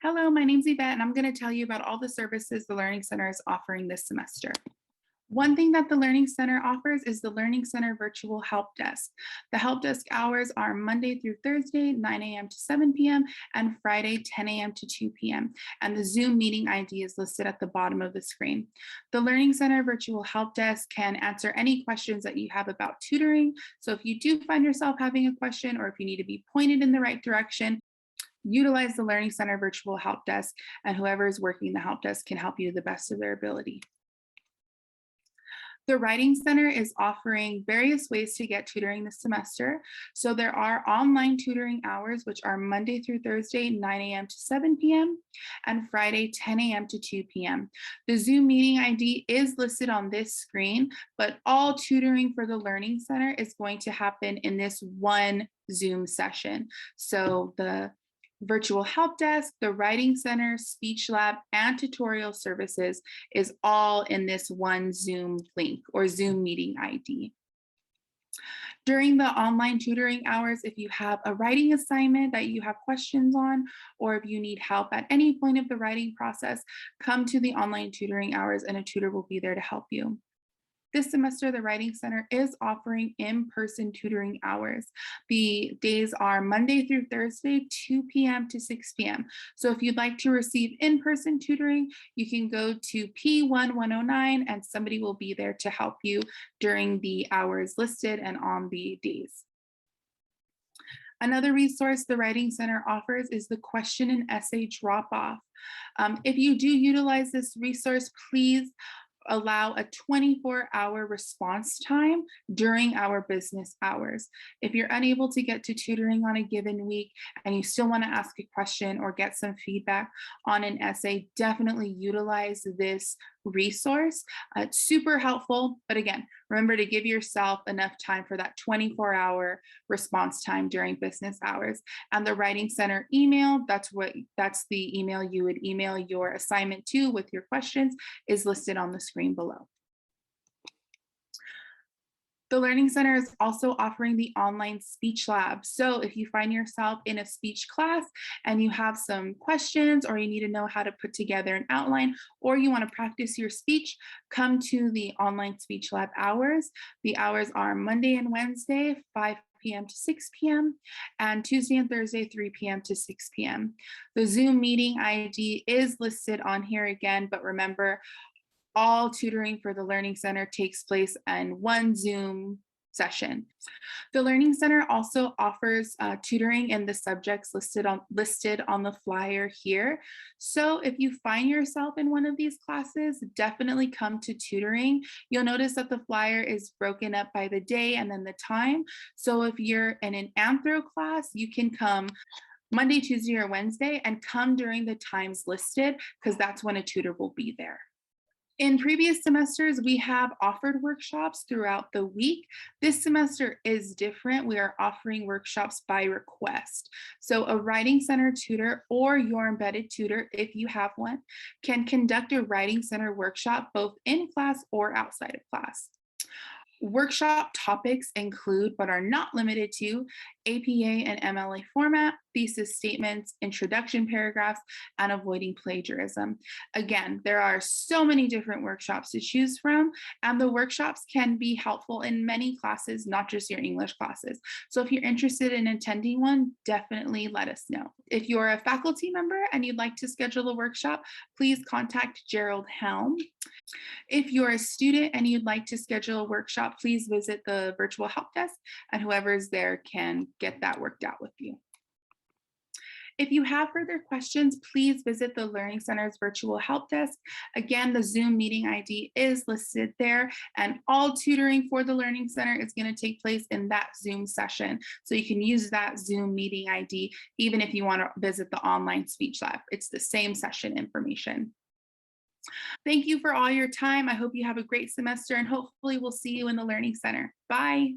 Hello, my name's Yvette, and I'm going to tell you about all the services the Learning Center is offering this semester. One thing that the Learning Center offers is the Learning Center Virtual Help Desk. The help desk hours are Monday through Thursday, 9 a.m. to 7 p.m., and Friday, 10 a.m. to 2 p.m. And the Zoom meeting ID is listed at the bottom of the screen. The Learning Center Virtual Help Desk can answer any questions that you have about tutoring. So if you do find yourself having a question, or if you need to be pointed in the right direction, utilize the Learning Center Virtual Help Desk, and whoever is working the help desk can help you to the best of their ability. The Writing Center is offering various ways to get tutoring this semester. So there are online tutoring hours, which are Monday through Thursday, 9 a.m. to 7 p.m. and Friday, 10 a.m. to 2 p.m. The Zoom meeting ID is listed on this screen, but all tutoring for the Learning Center is going to happen in this one Zoom session. So the Virtual Help Desk, the Writing Center, Speech Lab, and tutorial services is all in this one Zoom link or Zoom meeting ID. During the online tutoring hours, if you have a writing assignment that you have questions on, or if you need help at any point of the writing process, come to the online tutoring hours and a tutor will be there to help you. This semester, the Writing Center is offering in-person tutoring hours. The days are Monday through Thursday, 2 p.m. to 6 p.m. So if you'd like to receive in-person tutoring, you can go to P1109 and somebody will be there to help you during the hours listed and on the days. Another resource the Writing Center offers is the question and essay drop-off. If you do utilize this resource, please allow a 24-hour response time during our business hours. If you're unable to get to tutoring on a given week and you still want to ask a question or get some feedback on an essay, definitely utilize this resource. It's super helpful, but again, remember to give yourself enough time for that 24-hour response time during business hours. And the Writing Center email, that's the email you would email your assignment to with your questions, is listed on the screen below. The Learning Center is also offering the online speech lab. So if you find yourself in a speech class and you have some questions, or you need to know how to put together an outline, or you want to practice your speech, come to the online speech lab hours. The hours are Monday and Wednesday, 5 p.m. to 6 p.m. and Tuesday and Thursday, 3 p.m. to 6 p.m. The Zoom meeting ID is listed on here again, but remember, all tutoring for the Learning Center takes place in one Zoom session. The Learning Center also offers tutoring in the subjects listed on the flyer here. So if you find yourself in one of these classes, definitely come to tutoring. You'll notice that the flyer is broken up by the day and then the time. So if you're in an anthro class, you can come Monday, Tuesday, or Wednesday and come during the times listed, because that's when a tutor will be there. In previous semesters, we have offered workshops throughout the week. This semester is different. We are offering workshops by request. So a Writing Center tutor or your embedded tutor, if you have one, can conduct a Writing Center workshop both in class or outside of class. Workshop topics include, but are not limited to, APA and MLA format, thesis statements, introduction paragraphs, and avoiding plagiarism. Again, there are so many different workshops to choose from, and the workshops can be helpful in many classes, not just your English classes. So if you're interested in attending one, definitely let us know. If you're a faculty member and you'd like to schedule a workshop, please contact Gerald Helm. If you're a student and you'd like to schedule a workshop, please visit the virtual help desk, and whoever's there can get that worked out with you. If you have further questions, please visit the Learning Center's virtual help desk. Again, the Zoom meeting ID is listed there, and all tutoring for the Learning Center is going to take place in that Zoom session. So you can use that Zoom meeting ID even if you want to visit the online speech lab. It's the same session information. Thank you for all your time. I hope you have a great semester, and hopefully we'll see you in the Learning Center. Bye.